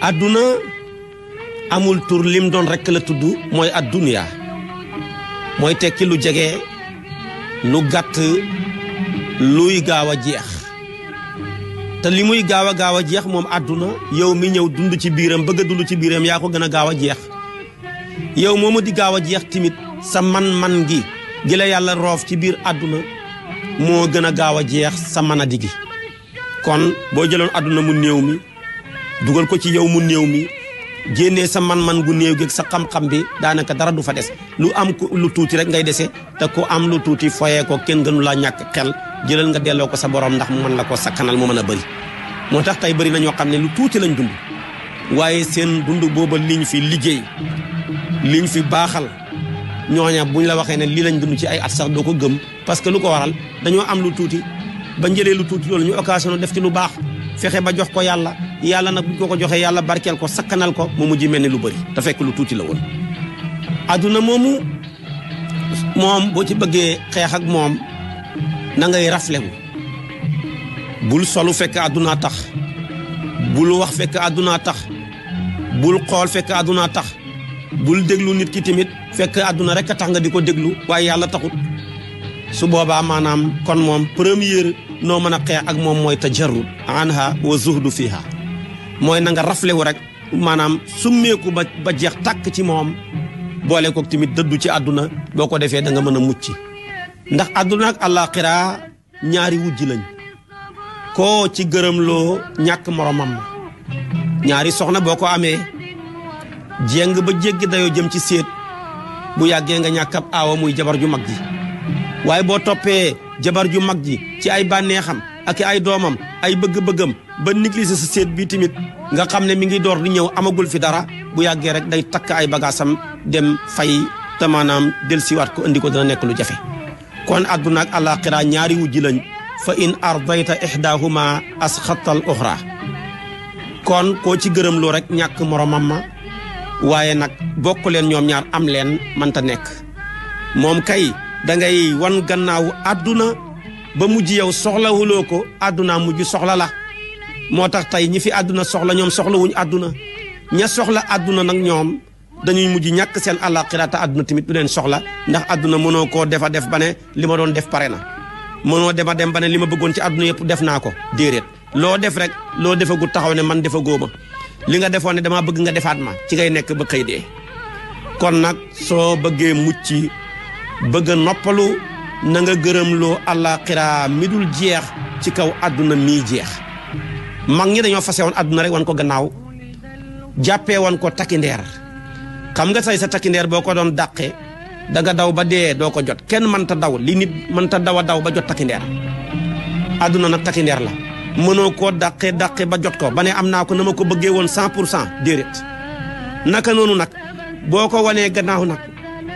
àdduna amul tur lim doon rekk la tudd mooy adduniya mooy tekki lu jege lu gàtt luy gaaw a jeex te li muy gaaw a jeex moom àdduna yow mi ñëw dund ci biiram bëgg a dund ci biiram yaa ko gën a gaaw a jeex yow moomu di gaaw a jeex timit sa man-man gi la yàlla roof ci biir àdduna moo gën a gaaw a jeex sa mën a digi kon boo jëloon àdduna mu néew mi dugal ko ci yow mu néew mi génnee sa man-man gu néew gi sa xam-xam bi daanaka dara du fa des lu am lu tuuti rek ngay dese te ku am lu tuuti foyee ko kenn gënu laa ñàkk xel jëlal nga delloo ko sa borom ndax mu mën la ko sakkanal mu mën a bëri moo tax tey bëri na ñoo xam ne lu tuuti lañ dund waaye seen dund booba liñ fi liggéey liñ fi baaxal ñooña buñ la waxee ne lii lañ dund ci ay at sax doo ko gëm parce que lu ko waral dañoo am lu tuuti ba njëlee lu tuuti loolu ñu occasion def ci lu baax fexe ba jox ko yàlla nag buñ ko joxee yàlla barkeel ko sakkanal ko mu mujj mel ni lu bëri te fekk lu tuuti la woon adduna moomu moom boo ci bëggee xeex ak moom na ngay raflewu bul solu fekk addunaa tax bul wax fekk addunaa tax bul xool fekk addunaa tax bul déglu nit ki tamit fekk adduna rek a tax nga di ko déglu waaye yàlla taxut su boobaa maanaam kon moom première noo mën a xeex ak moom mooy tajarrud anha wa zuhdu fiha mooy na nga raflewu rek maanaam summeeku ba jeex tàkk ci moom boole ko tamit dëddu ci àdduna boo ko defee da nga mën a mucc ndax àdduna ak àllaaxira ñaari wujj lañ koo ci gërëm loo ñàkk moromam na ñaari soxna boo ko amee jéng ba jéggi dayoo jëm ci séet bu yàggee nga ñàkk ab aawa muy jabar ju mag ji waaye boo toppee jabar ju mag ji ci ay bànneexam ak ay doomam ay bëgg-bëggam ba négliger sa séet bi tamit nga xam ne mi ngi door di ñëw amagul fi dara bu yàggee rek day takk ay bagaasam dem fay te maanaam dellusiwaat ko indi ko dina nekk lu jafe kon àdduna ak àllaaxira ñaari wujj lañ fa in ardayta ihdahuma asxatal uxra kon koo ci gërëm loo rek ñàkk moromam ma waaye nag bokk leen ñoom ñaar am leen mënta nekk moom kay da ngay wan gannaaw àdduna ba mujj yow soxlawuloo ko àdduna mujj soxla la moo tax tey ñi fi àdduna soxla ñoom soxla wuñ àdduna ña soxla àdduna nag ñoom dañuy mujj ñàkk seen àllaaxira te àdduna tamit du leen soxla ndax àdduna mënoo koo def ba ne li ma doon def pare na mënoo dem ba ne li ma bëggoon ci àdduna yëpp def naa ko déedéet loo def rek loo defagul taxaw ne man defagoo ma li nga defoon ne damaa bëgg nga defaat ma ci ngay nekk ba xëy dee kon nag soo bëggee mucc bëgg a noppalu na nga gërëm loo àllaaxira mi dul jeex ci kaw àdduna mii jeex mag ñi dañoo fase woon àdduna rek wan ko gannaaw jàppee woon ko takkindeer xam nga say sa takkindeer boo ko doon dàqee da nga daw ba dee doo ko jot kenn mënta daw li nit mënta daw a daw ba jot takkindeer àdduna nag takkindeer la mënoo koo dàqee ba jot ko ba ne am naa ko na ma ko bëggee woon 100% déedéet naka noonu nag boo ko wanee gannaaw nag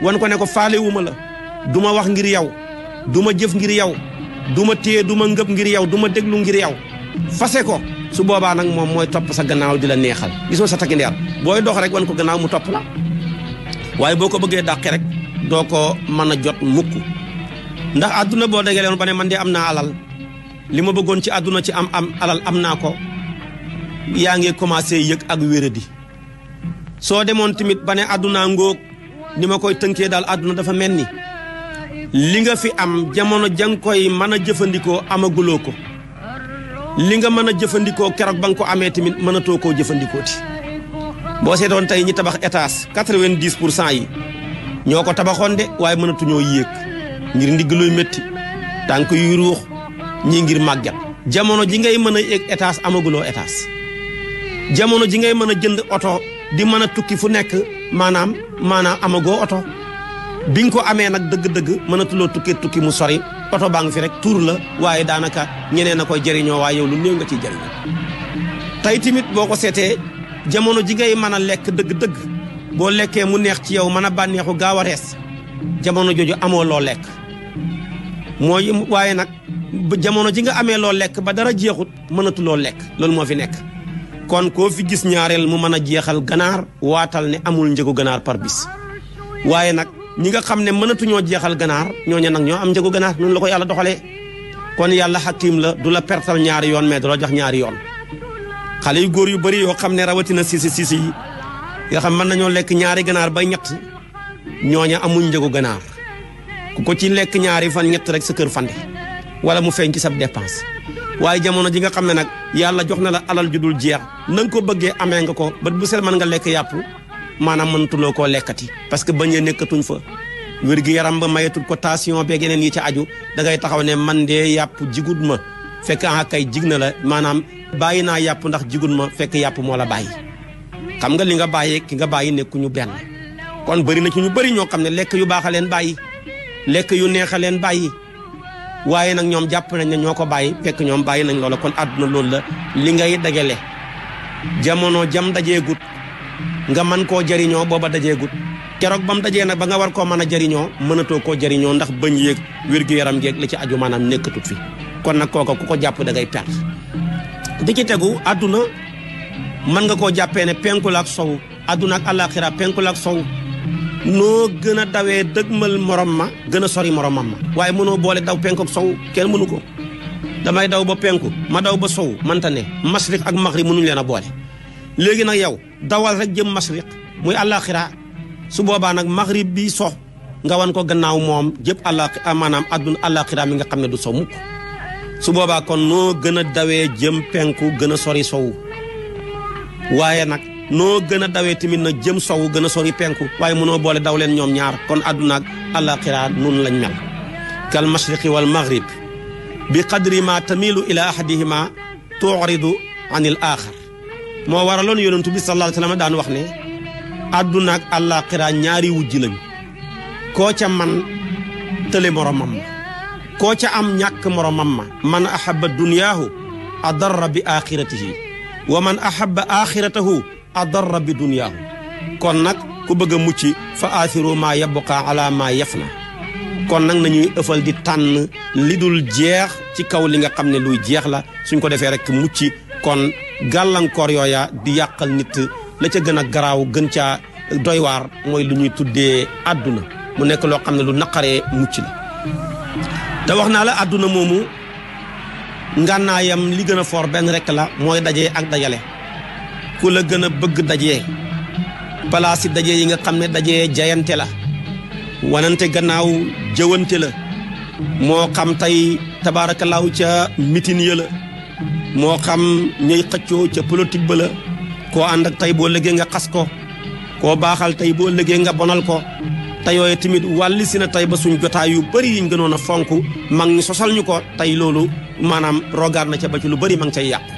wan ko ne ko faalewuma la du ma wax ngir yow du ma jëf ngir yow du ma téye du ma ngëb ngir yow du ma déglu ngir yow fase ko su boobaa nag moom mooy topp sa gannaaw di la neexal gisoo sa takkindeer booy dox rek wan ko gannaaw mu topp la waaye boo ko bëggee dàqe rek doo ko mën a jot mukk ndax àdduna boo dégee leen ba ne man de am naa alal li ma bëggoon ci àdduna ci am alal am naa ko yaa ngi commencé yëg ak wéradi soo demoon tamit ba ne àdduna ngóog ni ma koy tënkee daal àdduna dafa mel ni li nga fi am jamono jang koy mën a jëfandikoo amaguloo ko li nga mën a jëfandikoo keroog ba nga ko amee tamit mënatoo koo jëfandikoo ti boo seetoon tey ñi tabax étage 90% yi ñoo ko tabaxoon de waaye mënatuñoo yéeg ngir ndigg luy métti tànk yuy ruux ñii ngir màgget jamono ji ngay mën a yéeg étage amaguloo étage jamono ji ngay mën a jënd oto di mën a tukki fu nekk maanaam amagoo oto bi nga ko amee nag dëgg-dëgg mënatuloo tukki mu sori oto baa ngi fi rek tuur la waaye daanaka ñeneen a koy jëriñoo waaye yow lu néew nga ciy jëriñoo tey tamit boo ko seetee jamono ji ngay mën a lekk dëgg-dëgg boo lekkee mu neex ci yow mën a bànneexu gaaw a rees jamono jooju amoo loo lekk mooy waaye nag jamono ji nga amee loo lekk ba dara jeexut mënatuloo lekk loolu moo fi nekk kon koo fi gis ñaareel mu mën a jeexal ganaar waatal ne amul njëgu ganaar par bis waaye nag ñi nga xam ne mënatuñoo jeexal ganaar ñooñu nag ñoo am njëgu ganaar noonu la ko yàlla doxalee kon yàlla xakim la du la pertal ñaari yoon mais du la jox ñaari yoon xale yu góor yu bari yoo xam ne rawatina siisi yi nga xam mën nañoo lekk ñaari ganaar ba ñett ñooña amuñ njëgu ganaar ku ko ci lekk ñaari fan ñett rek sa kër fande wala mu feeñ ci sa dépense. waaye jamono ji nga xam ne nag yàlla jox na la alal ju dul jeex na nga ko bëggee amee nga ko ba bu sel mën nga lekk yàpp maanaam mënatuloo koo lekkati parce que bañ a nekkatuñ fa wér gi yaram ba mayetul ko tension beeg yeneen yi ci aju da ngay taxaw ne man de yàpp jigut ma fekk kay jig na la maanaam bàyyi naa yàpp ndax jigut ma fekk yàpp moo la bàyyi. xam nga li nga bàyyee ki nga bàyyi nekkuñu benn kon bëri na ci ñu bëri ñoo xam ne lekk yu baax a leen bàyyi lekk yu neex a leen bàyyi waaye nag ñoom jàpp nañ ne ñoo ko bàyyi fekk ñoom bàyyi nañ loola kon àdduna loolu la li ngay dajale jamono jam dajeegut nga mën koo jariñoo booba dajeegut keroog ba mu dajee nag ba nga war koo mën a jariñoo mënatoo koo jariñoo ndax bëñ yéeg wér-gu-yaram geeg la ci aju maanaam nekkatut fi kon nag kooka ku ko jàpp da ngay perte di ci tegu àdduna mën nga koo jàppee ne penku la ak sow àdduna ak àllaaxira penku la ak sow noo gën a dawee dëgmal morom ma gën a sori moromam ma waaye mënoo boole daw penku ak sow kenn mënu ko damay daw ba penku ma daw ba sow manta ne masriq ak maghrib mënuñu leen a boole léegi nag yow dawal rek jëm masriq muy àllaaxira su boobaa nag maghrib bi so nga wan ko gannaaw moom jëpp maanaam àdduna àllaaxira mi nga xam ne du sow mukk su boobaa kon noo gën a dawee jëm penku gën a sori sow waaye nag noo gën a dawee tamit na jëm sow gën a sori penku waaye mënoo boole daw leen ñoom ñaar kon àdduna ak àllaaxira nun lañ mel kal mashriqi wal maghrib bi qadri ma tamilu ila ahadihima tuuridu anil axar moo waraloon yonentu bi sallallahu alayhi wa sallam daan wax ne àdduna ak àllaaxira ñaari wujji lañ koo ca man tële moromam ma koo ca am ñàkk moromam ma man ahabba dunyaahu adarra bi axiratihi wa man ahabba axiratahu adarra bi dunyaahu kon nag ku bëgg a mucc fa aathiru maa yabqa ala maa yafna kon nag nañuy ëffal di tànn li dul jeex ci kaw li nga xam ne luy jeex la suñ ko defee rek mucc kon gàllankoor yooya di yàqal nit la ca gën a garaaw gën caa doy waar mooy lu ñuy tuddee àdduna mu nekk loo xam ne lu naqaree mucc la te wax naa la àdduna moomu ngànnaayam li gën a foor benn rek la mooy dajee ak dajale ku la gën a bëgg dajee palaasi dajee yi nga xam ne dajee jayante la wanante gannaaw jëwante la moo xam tey tabaarakallaahu ca mitin ya la moo xam ñuy xëccoo ca politique ba la koo ànd ak tey boo lëggee nga xas ko koo baaxal tey boo lëggee nga bonal ko te yooyu tamit wàlli si na tey ba suñ jotaay yu bëri yiñ gënoon a fonk mag ñi sosal ñu ko tey loolu maanaam rogaar na ca ba ci lu bëri ma ngi cay yàqu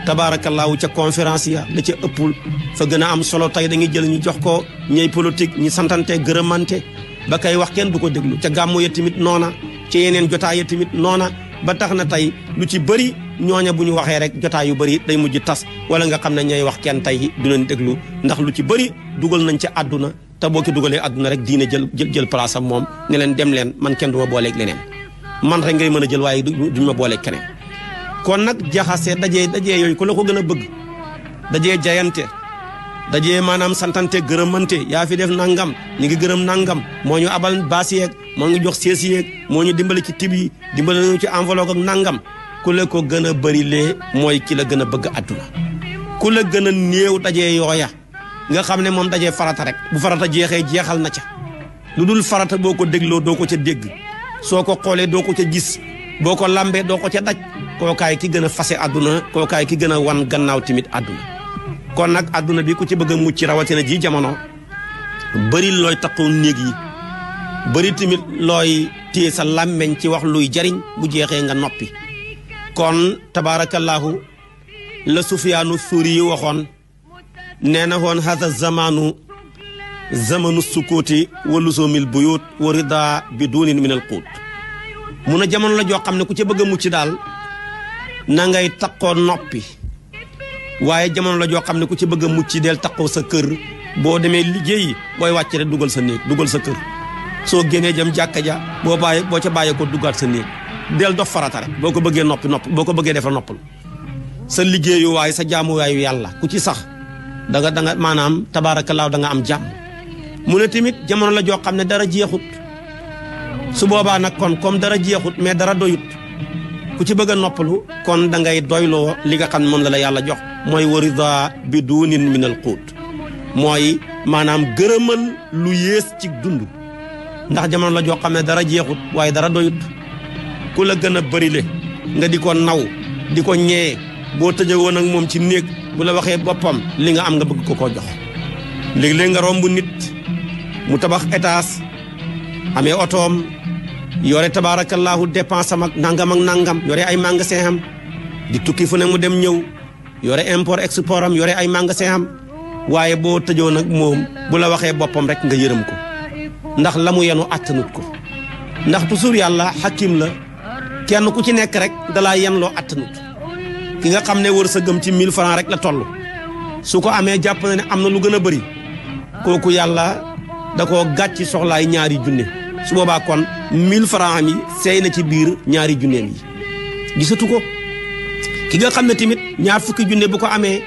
tabaarakallaahu ca conférence ya la ca ëppul fa gën a am solo tey dañuy jël ñu jox ko ñey politique ñi santante gërëmante ba kay wax kenn du ko déglu ca gàmmu ya tamit noona ci yeneen jotaay ya tamit noona ba tax na tey lu ci bëri ñooña bu ñu waxee rek jotaay yu bëri day mujj tas wala nga xam ne ñooy wax kenn tey du leen déglu ndax lu ci bëri dugal nañ ca àdduna te boo ko dugalee àdduna rek diine jël place am moom ne leen dem leen man kenn du ma booleeg leneen man rek ngay mën a jël waaye duñ ma booleeg keneen kon nag jaxase dajee yooyu ku la ko gën a bëgg dajee jayante dajee maanaam santante gërëmante yaa fi def nangam ñu ngi gërëm nangam moo ñu abal baas yeeg moo ngi jox sees yeeg moo ñu dimbali ci tib yi dimbali ñu ci enveloppe ak nangam ku la ko gën a bëri lee mooy ki la gën a bëgg àdduna ku la gën a néew dajee yooya nga xam ne moom dajee farata rek bu farata jeexee jeexal na ca lu dul farata boo ko dégloo doo ko ca dégg soo ko xoolee doo ko ca gis boo ko lambee doo ko ca daj kookaay ki gën a fase àdduna kookaay ki gën a wan gannaaw tamit àdduna kon nag àdduna bi ku ci bëgg a mucc rawatina ji jamono bëri looy taqoo néeg yi bëri tamit looy téye sa làmmeñ ci wax luy jariñ bu jeexee nga noppi kon tabaarakallaahu la Sufyaanu Suuri yi waxoon nee na woon hada zamanu sukuuti wa lusoomil buyut wa rida bi duunin min al quut mun a jamono la joo xam ne ku ci bëgg a mucc daal na ngay taqoo noppi waaye jamono la joo xam ne ku ci bëgg a mucc del taqoo sa kër boo demee liggéeyi booy wàcc rek dugal sa néeg dugal sa kër soo génnee jëm jàkka ja boo ca bàyyee ko dugaat sa néeg del dox farata rek boo ko bëggee noppi boo ko bëggee defal noppal sa liggéeyu waaye sa jaamuwaayu yàlla ku ci sax da nga maanaam tabaarakallaahu da nga am jàmm mu ne tamit jamono la joo xam ne dara jeexut su boobaa nag kon comme dara jeexut mais dara doyut ku ci bëgg a noppalu kon da ngay doyloo li nga xam ne moom la yàlla jox mooy warida bi duunin min al quut mooy maanaam gërëmal lu yées ci dund ndax jamono la joo xam ne dara jeexut waaye dara doyut ku la gën a bërile nga di ko naw di ko ñee boo tëjee woon ak moom ci néeg bu la waxee boppam li nga am nga bëgg ko koo jox léeg-léeg nga romb nit mu tabax étage amee otoom yore tabaarakallaahu dépense am ak nangam yore ay magasin am di tukki fu ne mu dem ñëw yore import export am yore ay magasin am waaye boo tëjoo nag moom bu la waxee boppam rek nga yërëm ko ndax la mu yenu attanut ko ndax toujours yàlla xakim la kenn ku ci nekk rek dalaa yen loo attanut ki nga xam ne wërsëgam ci 1000 francs rek la toll su ko amee jàpp na ne am na lu gën a bëri kooku yàlla da koo gàcc soxlaay ñaari junne su boobaa kon 1000 francs mi seey na ci biir ñaari junneem yi gisatu ko ki nga xam ne tamit ñaar fukki junne bu ko amee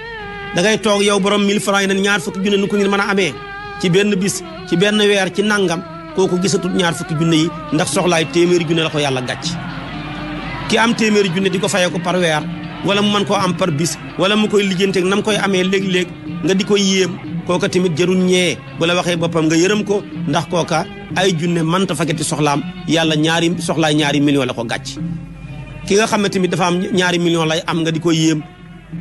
da ngay toog yow borom 1000 francs yi ne ñaar fukki junne nu ko ngir mën a amee ci benn bis ci benn weer ci nangam kooku gisatut ñaar fukki junne yi ndax soxlaay téeméeri junne la ko yàlla gàcc ki am téeméeri junne di ko fayee ko par weer wala mu mën koo am par bis wala mu koy lijjanteeg nam koy amee léeg-léeg nga di ko yéem kooka tamit jarul ñee bu la waxee boppam nga yërëm ko ndax kooka ay junne mënta fageti soxlaam yàlla soxlaay ñaari million la ko gàcc ki nga xam ne tamit dafa am ñaari million lay am nga di ko yéem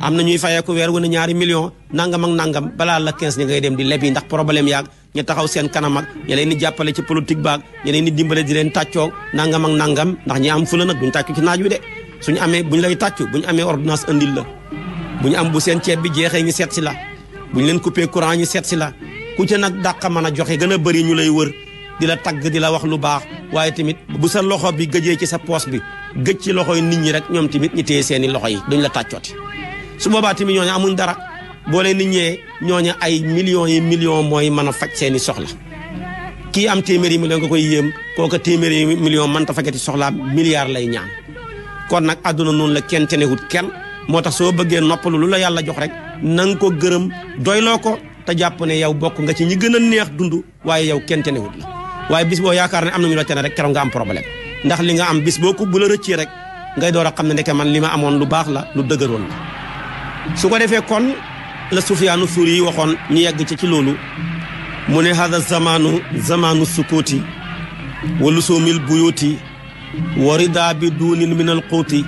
am na ñuy fayee ko weer wu ne ñaari million nangam ak nangam balaa la 15 ñi ngay dem di lebi ndax problème yaag ñu taxaw seen kanam ak ña leen di jàppale ci politique baag ña leen di dimbale di leen tàccoog nangam ak nangam ndax ñi am fula nag duñ tàccu ci naaj wi de suñu amee buñ lay tàccu buñu amee ordonnance andil la bu ñu am bu seen ceeb bi jeexee ñu seet si la bu ñu leen coupé courant ñu seet si la ku ca nag dàq mën a joxe gën a bëri ñu lay wër di la tagg di la wax lu baax waaye tamit bu sa loxo bi gëjee ci sa poos bi gëj ci loxoy nit ñi rek ñoom tamit ñu téye seeni loxo yi duñ la tàccooti su boobaa tamit ñooñu amuñ dara boo leen nit ñee ñooñu ay millions yi millions mooy mën a faj seeni soxla kii am téeméeri million nga koy yéem kooka téeméeri million mënta fajati soxla milliard lay ñaan kon nag àdduna noonu la kenn tenewut kenn moo tax soo bëggee noppalu lu la yàlla jox rek na nga ko gërëm doyloo ko te jàpp ne yow bokk nga ci ñi gën a neex dund waaye yow kenn tenewut la waaye bis boo yaakaar ne am na ñu la tene rek keroog nga am problème ndax li nga am bis boo ko bu la rëccee rek ngay door a xam ne ndeke man li ma amoon lu baax la lu dëgëroon la su ko defee kon la Sufyaanu Suuri yi waxoon ñu yegg ci loolu mu ne hada zamanu sukuuti wa lusuumil buyuuti wa rida bi duunin min al quuti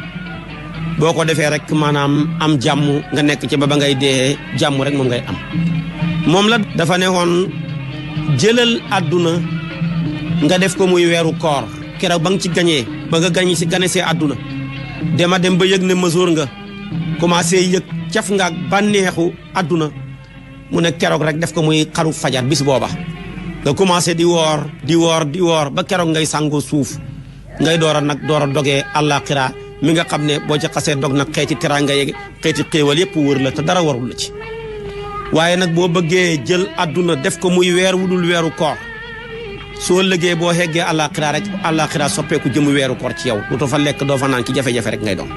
boo ko defee rek maanaam am jàmm nga nekk ci ba ngay dee jàmm rek moom ngay am moom la dafa ne woon jëlal àdduna nga def ko muy weeru koor keroog ba nga ci gañee ba nga gañ si gane see àdduna dema dem ba yëg ne masoor nga commencé yëg caf nga ak bànneexu àdduna mu ne keroog rek def ko muy xaru fajar bis booba nga commencé di woor ba keroog ngay sàngoo suuf ngay door a dogee àllaaxira mi nga xam ne boo ci xasee dog nag xeeti teraanga yeeg xeeti xéewal yépp wër la te dara warul la ci waaye nag boo bëggee jël àdduna def ko muy weer wudul weeru koor soo lëggee boo xeggee àllaaxira rek àllaaxira soppeeku jëmu weeru koor ci yow du to fa lekk doo fa naan ki jafe-jafe rek ngay doon